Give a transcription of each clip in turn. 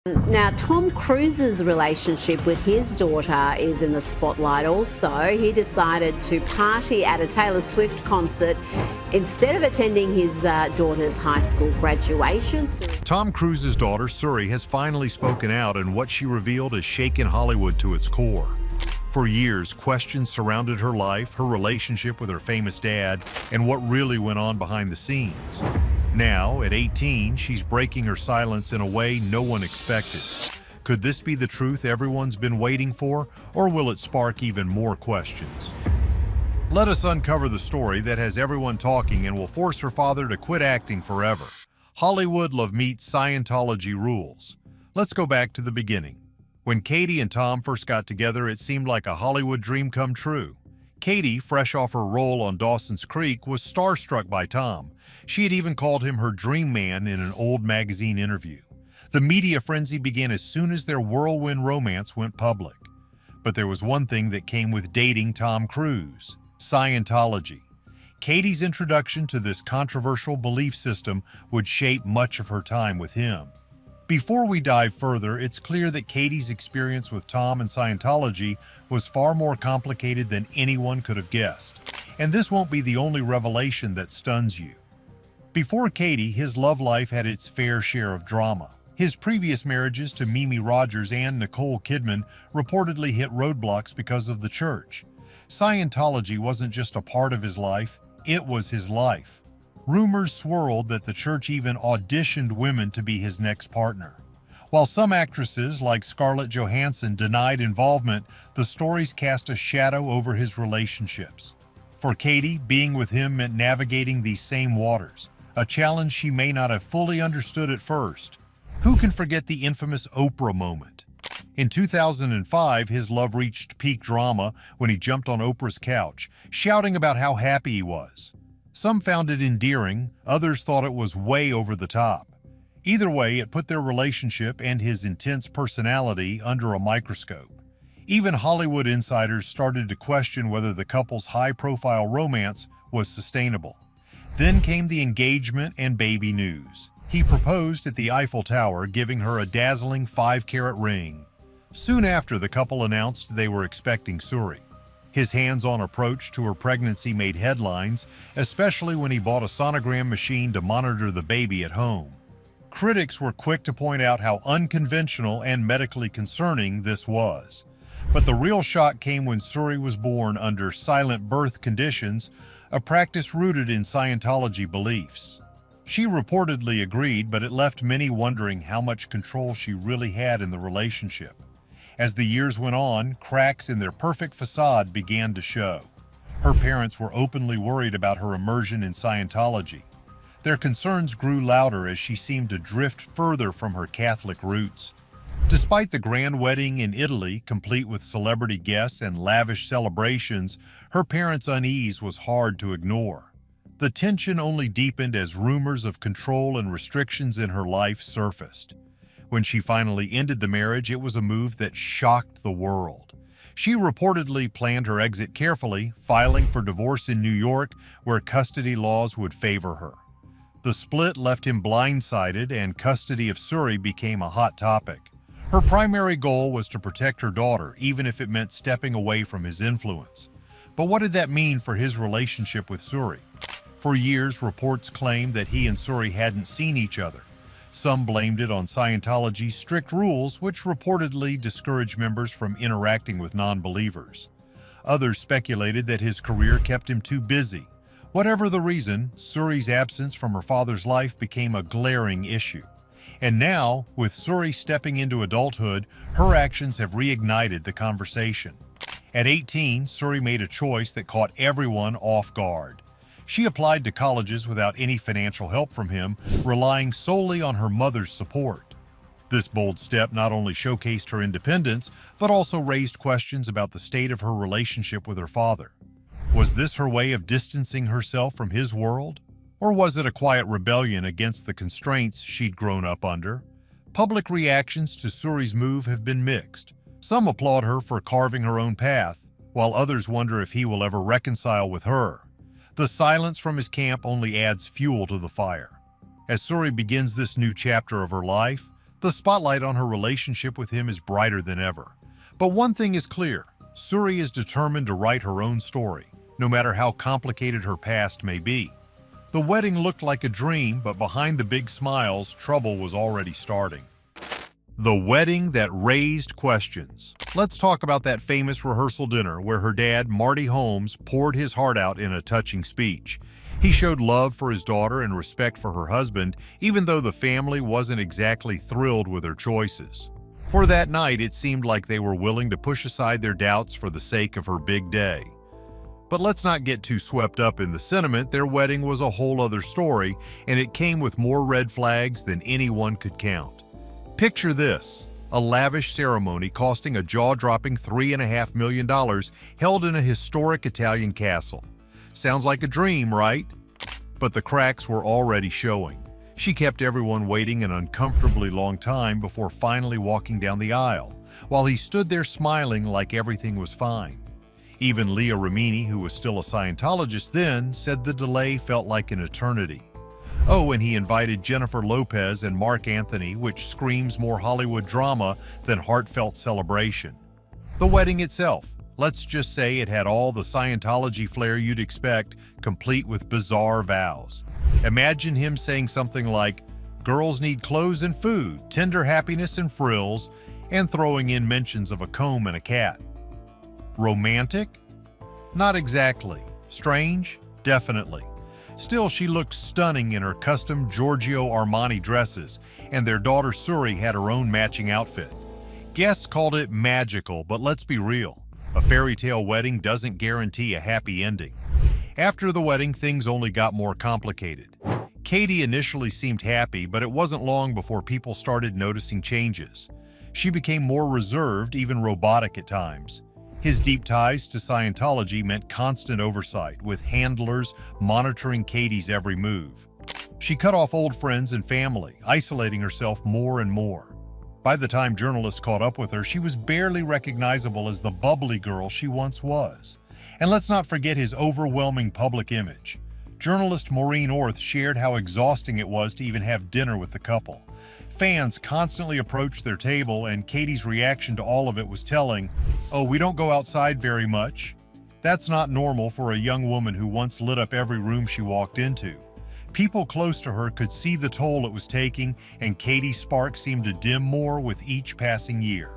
Now, Tom Cruise's relationship with his daughter is in the spotlight also. He decided to party at a Taylor Swift concert instead of attending his daughter's high school graduation. Tom Cruise's daughter, Suri, has finally spoken out, and what she revealed has shaken Hollywood to its core. For years, questions surrounded her life, her relationship with her famous dad, and what really went on behind the scenes. Now, at 18, she's breaking her silence in a way no one expected. Could this be the truth everyone's been waiting for, or will it spark even more questions? Let us uncover the story that has everyone talking and will force her father to quit acting forever. Hollywood love meets Scientology rules. Let's go back to the beginning. When Katie and Tom first got together, it seemed like a Hollywood dream come true. Katie, fresh off her role on Dawson's Creek, was starstruck by Tom. She had even called him her dream man in an old magazine interview. The media frenzy began as soon as their whirlwind romance went public. But there was one thing that came with dating Tom Cruise: Scientology. Katie's introduction to this controversial belief system would shape much of her time with him. Before we dive further, it's clear that Katie's experience with Tom and Scientology was far more complicated than anyone could have guessed. And this won't be the only revelation that stuns you. Before Katie, his love life had its fair share of drama. His previous marriages to Mimi Rogers and Nicole Kidman reportedly hit roadblocks because of the church. Scientology wasn't just a part of his life, it was his life. Rumors swirled that the church even auditioned women to be his next partner. While some actresses, like Scarlett Johansson, denied involvement, the stories cast a shadow over his relationships. For Katie, being with him meant navigating these same waters, a challenge she may not have fully understood at first. Who can forget the infamous Oprah moment? In 2005, his love reached peak drama when he jumped on Oprah's couch, shouting about how happy he was. Some found it endearing, others thought it was way over the top. Either way, it put their relationship and his intense personality under a microscope. Even Hollywood insiders started to question whether the couple's high-profile romance was sustainable. Then came the engagement and baby news. He proposed at the Eiffel Tower, giving her a dazzling 5-carat ring. Soon after, the couple announced they were expecting Suri. His hands-on approach to her pregnancy made headlines, especially when he bought a sonogram machine to monitor the baby at home. Critics were quick to point out how unconventional and medically concerning this was. But the real shock came when Suri was born under silent birth conditions, a practice rooted in Scientology beliefs. She reportedly agreed, but it left many wondering how much control she really had in the relationship. As the years went on, cracks in their perfect facade began to show. Her parents were openly worried about her immersion in Scientology. Their concerns grew louder as she seemed to drift further from her Catholic roots. Despite the grand wedding in Italy, complete with celebrity guests and lavish celebrations, her parents' unease was hard to ignore. The tension only deepened as rumors of control and restrictions in her life surfaced. When she finally ended the marriage, it was a move that shocked the world. She reportedly planned her exit carefully, filing for divorce in New York, where custody laws would favor her. The split left him blindsided, and custody of Suri became a hot topic. Her primary goal was to protect her daughter, even if it meant stepping away from his influence. But what did that mean for his relationship with Suri? For years, reports claimed that he and Suri hadn't seen each other. Some blamed it on Scientology's strict rules, which reportedly discouraged members from interacting with non-believers. Others speculated that his career kept him too busy. Whatever the reason, Suri's absence from her father's life became a glaring issue. And now, with Suri stepping into adulthood, her actions have reignited the conversation. At 18, Suri made a choice that caught everyone off guard. She applied to colleges without any financial help from him, relying solely on her mother's support. This bold step not only showcased her independence, but also raised questions about the state of her relationship with her father. Was this her way of distancing herself from his world? Or was it a quiet rebellion against the constraints she'd grown up under? Public reactions to Suri's move have been mixed. Some applaud her for carving her own path, while others wonder if he will ever reconcile with her. The silence from his camp only adds fuel to the fire. As Suri begins this new chapter of her life, The spotlight on her relationship with him is brighter than ever. But one thing is clear, Suri is determined to write her own story, no matter how complicated her past may be. The wedding looked like a dream, but behind the big smiles, trouble was already starting. The wedding that raised questions. Let's talk about that famous rehearsal dinner where her dad, Marty Holmes, poured his heart out in a touching speech. He showed love for his daughter and respect for her husband, even though the family wasn't exactly thrilled with her choices. For that night, it seemed like they were willing to push aside their doubts for the sake of her big day. But let's not get too swept up in the sentiment. Their wedding was a whole other story, and it came with more red flags than anyone could count. Picture this, a lavish ceremony costing a jaw-dropping $3.5 million held in a historic Italian castle. Sounds like a dream, right? But the cracks were already showing. She kept everyone waiting an uncomfortably long time before finally walking down the aisle, while he stood there smiling like everything was fine. Even Leah Remini, who was still a Scientologist then, said the delay felt like an eternity. Oh, and he invited Jennifer Lopez and Mark Anthony, which screams more Hollywood drama than heartfelt celebration. The wedding itself, let's just say it had all the Scientology flair you'd expect, complete with bizarre vows. Imagine him saying something like, "Girls need clothes and food, tender happiness and frills," and throwing in mentions of a comb and a cat. Romantic? Not exactly. Strange? Definitely. Still, she looked stunning in her custom Giorgio Armani dresses, and their daughter Suri had her own matching outfit. Guests called it magical, but let's be real. A fairy tale wedding doesn't guarantee a happy ending. After the wedding, things only got more complicated. Katie initially seemed happy, but it wasn't long before people started noticing changes. She became more reserved, even robotic at times. His deep ties to Scientology meant constant oversight, with handlers monitoring Katie's every move. She cut off old friends and family, isolating herself more and more. By the time journalists caught up with her, she was barely recognizable as the bubbly girl she once was. And let's not forget his overwhelming public image. Journalist Maureen Orth shared how exhausting it was to even have dinner with the couple. Fans constantly approached their table, and Katie's reaction to all of it was telling, "Oh, we don't go outside very much." That's not normal for a young woman who once lit up every room she walked into. People close to her could see the toll it was taking, and Katie's spark seemed to dim more with each passing year.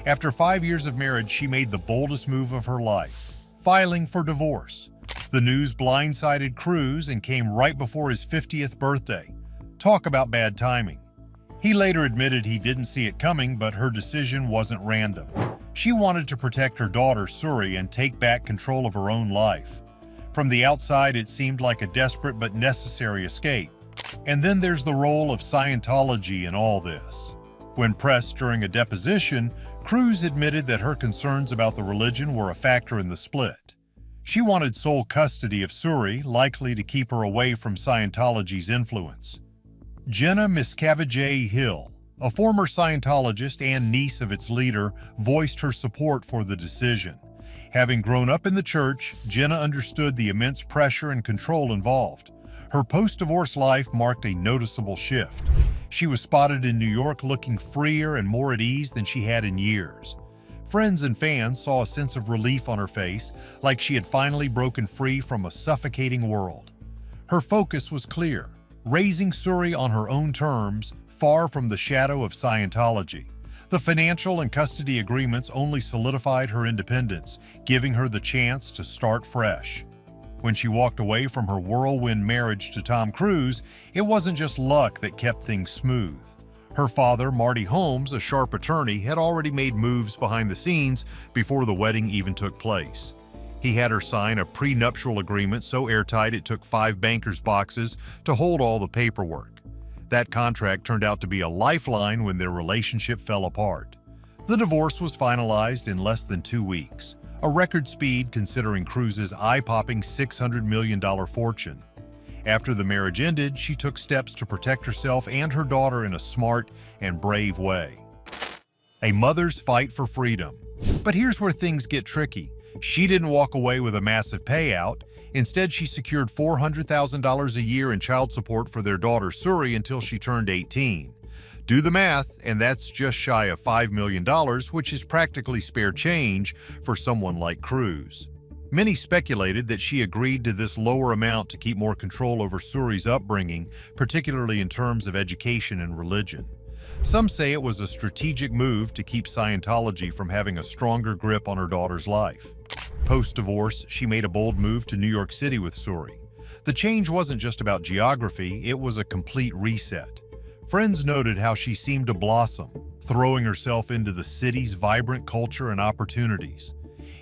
After 5 years of marriage, she made the boldest move of her life, filing for divorce. The news blindsided Cruz and came right before his 50th birthday. Talk about bad timing. He later admitted he didn't see it coming, but her decision wasn't random. She wanted to protect her daughter, Suri, and take back control of her own life. From the outside, it seemed like a desperate but necessary escape. And then there's the role of Scientology in all this. When pressed during a deposition, Cruz admitted that her concerns about the religion were a factor in the split. She wanted sole custody of Suri, likely to keep her away from Scientology's influence. Jenna Miscavige Hill, a former Scientologist and niece of its leader, voiced her support for the decision. Having grown up in the church, Jenna understood the immense pressure and control involved. Her post-divorce life marked a noticeable shift. She was spotted in New York looking freer and more at ease than she had in years. Friends and fans saw a sense of relief on her face, like she had finally broken free from a suffocating world. Her focus was clear, raising Suri on her own terms, far from the shadow of Scientology. The financial and custody agreements only solidified her independence, giving her the chance to start fresh. When she walked away from her whirlwind marriage to Tom Cruise, it wasn't just luck that kept things smooth. Her father, Marty Holmes, a sharp attorney, had already made moves behind the scenes before the wedding even took place. He had her sign a prenuptial agreement so airtight it took 5 bankers' boxes to hold all the paperwork. That contract turned out to be a lifeline when their relationship fell apart. The divorce was finalized in less than 2 weeks, a record speed considering Cruise's eye-popping $600 million fortune. After the marriage ended, she took steps to protect herself and her daughter in a smart and brave way. A mother's fight for freedom. But here's where things get tricky. She didn't walk away with a massive payout. Instead, she secured $400,000 a year in child support for their daughter Suri until she turned 18. Do the math, and that's just shy of $5 million, which is practically spare change for someone like Cruz. Many speculated that she agreed to this lower amount to keep more control over Suri's upbringing, particularly in terms of education and religion. Some say it was a strategic move to keep Scientology from having a stronger grip on her daughter's life. Post-divorce, she made a bold move to New York City with Suri. The change wasn't just about geography, it was a complete reset. Friends noted how she seemed to blossom, throwing herself into the city's vibrant culture and opportunities.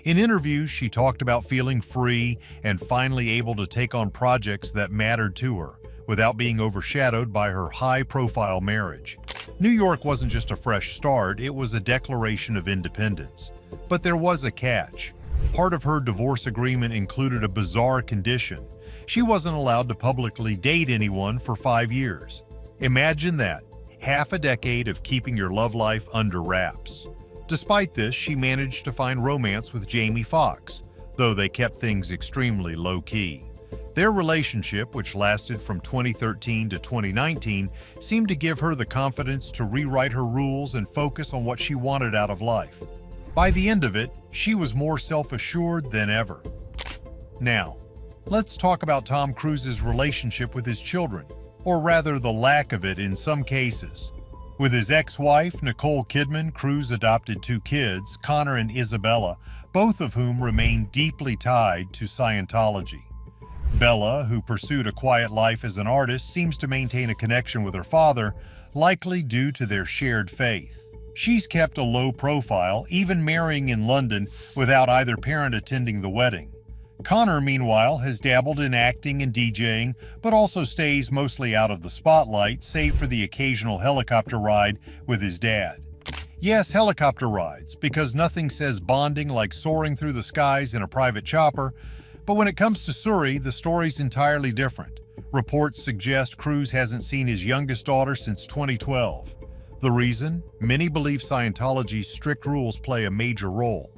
In interviews, she talked about feeling free and finally able to take on projects that mattered to her, without being overshadowed by her high-profile marriage. New York wasn't just a fresh start, it was a declaration of independence. But there was a catch. Part of her divorce agreement included a bizarre condition. She wasn't allowed to publicly date anyone for 5 years. Imagine that, half a decade of keeping your love life under wraps. Despite this, she managed to find romance with Jamie Foxx, though they kept things extremely low-key. Their relationship, which lasted from 2013 to 2019, seemed to give her the confidence to rewrite her rules and focus on what she wanted out of life. By the end of it, she was more self-assured than ever. Now, let's talk about Tom Cruise's relationship with his children, or rather the lack of it in some cases. With his ex-wife, Nicole Kidman, Cruise adopted 2 kids, Connor and Isabella, both of whom remain deeply tied to Scientology. Bella, who pursued a quiet life as an artist, seems to maintain a connection with her father, likely due to their shared faith. She's kept a low profile, even marrying in London without either parent attending the wedding. Connor, meanwhile, has dabbled in acting and DJing, but also stays mostly out of the spotlight, save for the occasional helicopter ride with his dad. Yes, helicopter rides, because nothing says bonding like soaring through the skies in a private chopper. But when it comes to Suri, the story's entirely different. Reports suggest Cruise hasn't seen his youngest daughter since 2012. The reason? Many believe Scientology's strict rules play a major role.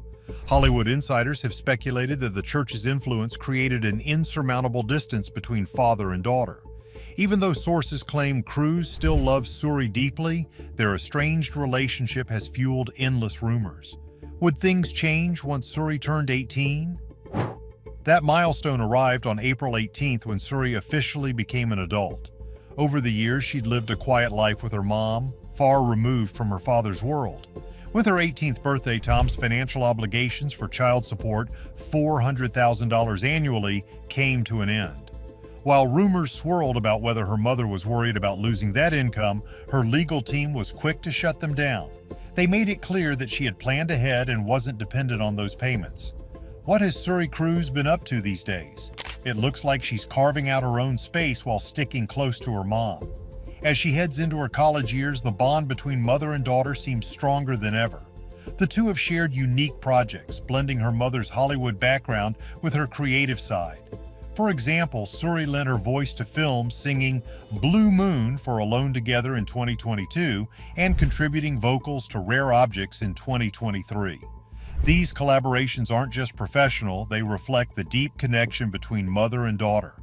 Hollywood insiders have speculated that the church's influence created an insurmountable distance between father and daughter. Even though sources claim Cruise still loves Suri deeply, their estranged relationship has fueled endless rumors. Would things change once Suri turned 18? That milestone arrived on April 18th when Suri officially became an adult. Over the years, she'd lived a quiet life with her mom, far removed from her father's world. With her 18th birthday, Tom's financial obligations for child support, $400,000 annually, came to an end. While rumors swirled about whether her mother was worried about losing that income, her legal team was quick to shut them down. They made it clear that she had planned ahead and wasn't dependent on those payments. What has Suri Cruise been up to these days? It looks like she's carving out her own space while sticking close to her mom. As she heads into her college years, the bond between mother and daughter seems stronger than ever. The two have shared unique projects, blending her mother's Hollywood background with her creative side. For example, Suri lent her voice to films singing Blue Moon for Alone Together in 2022 and contributing vocals to Rare Objects in 2023. These collaborations aren't just professional, they reflect the deep connection between mother and daughter.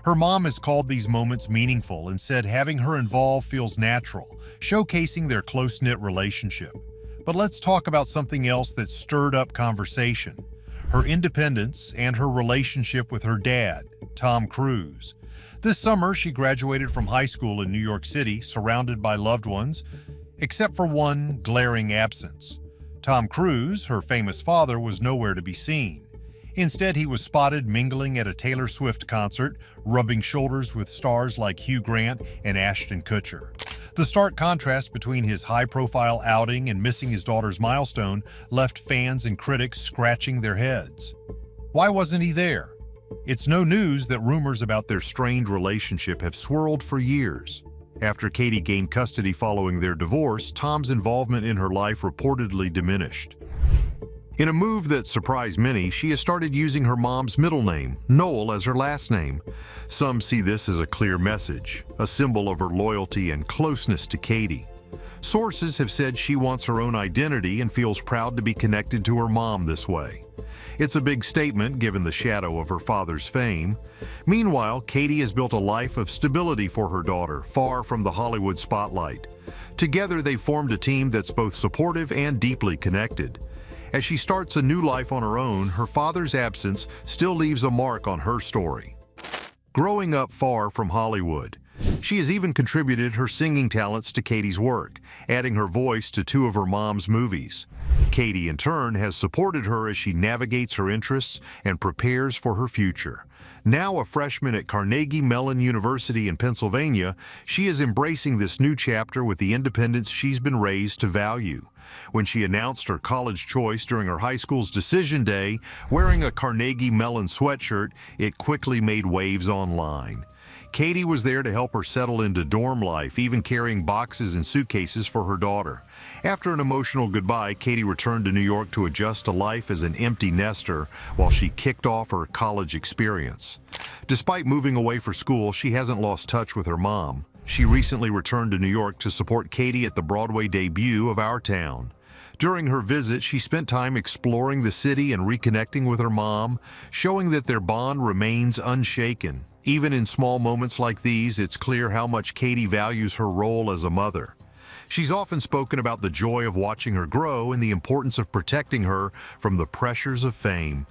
Her mom has called these moments meaningful and said having her involved feels natural, showcasing their close-knit relationship. But let's talk about something else that stirred up conversation: her independence and her relationship with her dad, Tom Cruise. This summer, she graduated from high school in New York City, surrounded by loved ones, except for one glaring absence. Tom Cruise, her famous father, was nowhere to be seen. Instead, he was spotted mingling at a Taylor Swift concert, rubbing shoulders with stars like Hugh Grant and Ashton Kutcher. The stark contrast between his high-profile outing and missing his daughter's milestone left fans and critics scratching their heads. Why wasn't he there? It's no news that rumors about their strained relationship have swirled for years. After Katie gained custody following their divorce, Tom's involvement in her life reportedly diminished. In a move that surprised many, she has started using her mom's middle name, Noel, as her last name. Some see this as a clear message, a symbol of her loyalty and closeness to Katie. Sources have said she wants her own identity and feels proud to be connected to her mom this way. It's a big statement given the shadow of her father's fame. Meanwhile, Katie has built a life of stability for her daughter, far from the Hollywood spotlight. Together, they've formed a team that's both supportive and deeply connected. As she starts a new life on her own, her father's absence still leaves a mark on her story. Growing up far from Hollywood, she has even contributed her singing talents to Katie's work, adding her voice to 2 of her mom's movies. Katie, in turn, has supported her as she navigates her interests and prepares for her future. Now a freshman at Carnegie Mellon University in Pennsylvania, she is embracing this new chapter with the independence she's been raised to value. When she announced her college choice during her high school's decision day, wearing a Carnegie Mellon sweatshirt, it quickly made waves online. Katie was there to help her settle into dorm life, even carrying boxes and suitcases for her daughter. After an emotional goodbye, Katie returned to New York to adjust to life as an empty nester while she kicked off her college experience. Despite moving away for school, she hasn't lost touch with her mom. She recently returned to New York to support Katie at the Broadway debut of Our Town. During her visit, she spent time exploring the city and reconnecting with her mom, showing that their bond remains unshaken. Even in small moments like these, it's clear how much Katie values her role as a mother. She's often spoken about the joy of watching her grow and the importance of protecting her from the pressures of fame.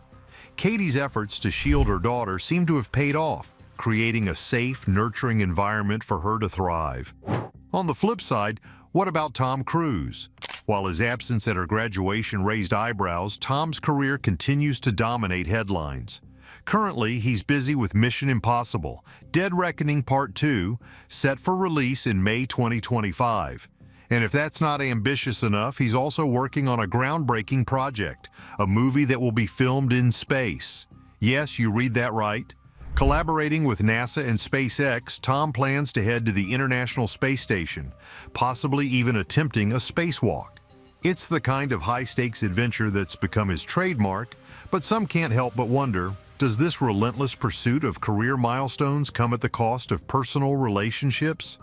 Katie's efforts to shield her daughter seem to have paid off, creating a safe, nurturing environment for her to thrive. On the flip side, what about Tom Cruise? While his absence at her graduation raised eyebrows, Tom's career continues to dominate headlines. Currently, he's busy with Mission Impossible: Dead Reckoning Part 2, set for release in May 2025. And if that's not ambitious enough, he's also working on a groundbreaking project, a movie that will be filmed in space. Yes, you read that right. Collaborating with NASA and SpaceX, Tom plans to head to the International Space Station, possibly even attempting a spacewalk. It's the kind of high-stakes adventure that's become his trademark, but some can't help but wonder, does this relentless pursuit of career milestones come at the cost of personal relationships?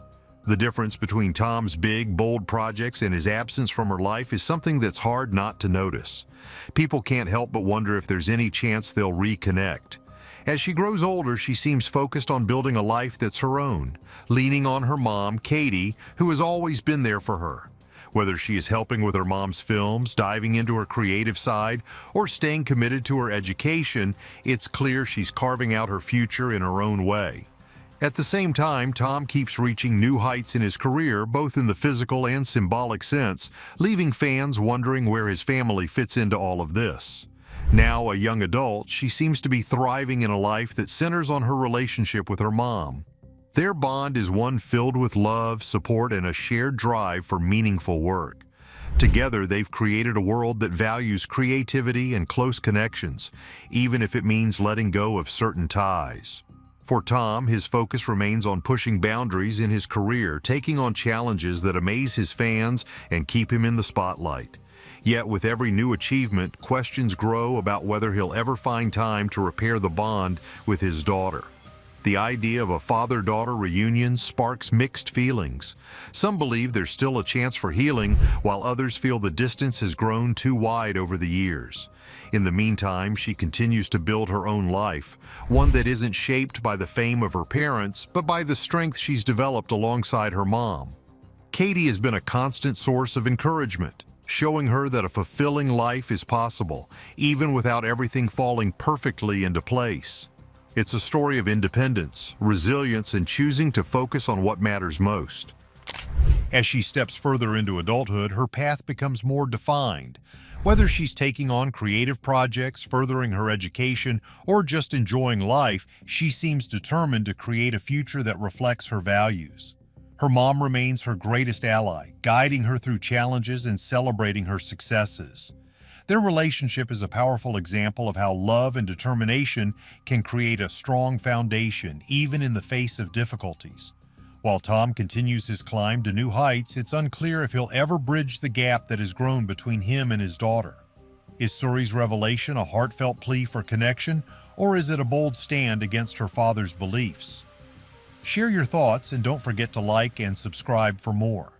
The difference between Tom's big, bold projects and his absence from her life is something that's hard not to notice. People can't help but wonder if there's any chance they'll reconnect. As she grows older, she seems focused on building a life that's her own, leaning on her mom, Katie, who has always been there for her. Whether she is helping with her mom's films, diving into her creative side, or staying committed to her education, it's clear she's carving out her future in her own way. At the same time, Tom keeps reaching new heights in his career, both in the physical and symbolic sense, leaving fans wondering where his family fits into all of this. Now a young adult, she seems to be thriving in a life that centers on her relationship with her mom. Their bond is one filled with love, support, and a shared drive for meaningful work. Together, they've created a world that values creativity and close connections, even if it means letting go of certain ties. For Tom, his focus remains on pushing boundaries in his career, taking on challenges that amaze his fans and keep him in the spotlight. Yet with every new achievement, questions grow about whether he'll ever find time to repair the bond with his daughter. The idea of a father-daughter reunion sparks mixed feelings. Some believe there's still a chance for healing, while others feel the distance has grown too wide over the years. In the meantime, she continues to build her own life, one that isn't shaped by the fame of her parents, but by the strength she's developed alongside her mom. Katie has been a constant source of encouragement, showing her that a fulfilling life is possible, even without everything falling perfectly into place. It's a story of independence, resilience, and choosing to focus on what matters most. As she steps further into adulthood, her path becomes more defined. Whether she's taking on creative projects, furthering her education, or just enjoying life, she seems determined to create a future that reflects her values. Her mom remains her greatest ally, guiding her through challenges and celebrating her successes. Their relationship is a powerful example of how love and determination can create a strong foundation, even in the face of difficulties. While Tom continues his climb to new heights, it's unclear if he'll ever bridge the gap that has grown between him and his daughter. Is Suri's revelation a heartfelt plea for connection, or is it a bold stand against her father's beliefs? Share your thoughts and don't forget to like and subscribe for more.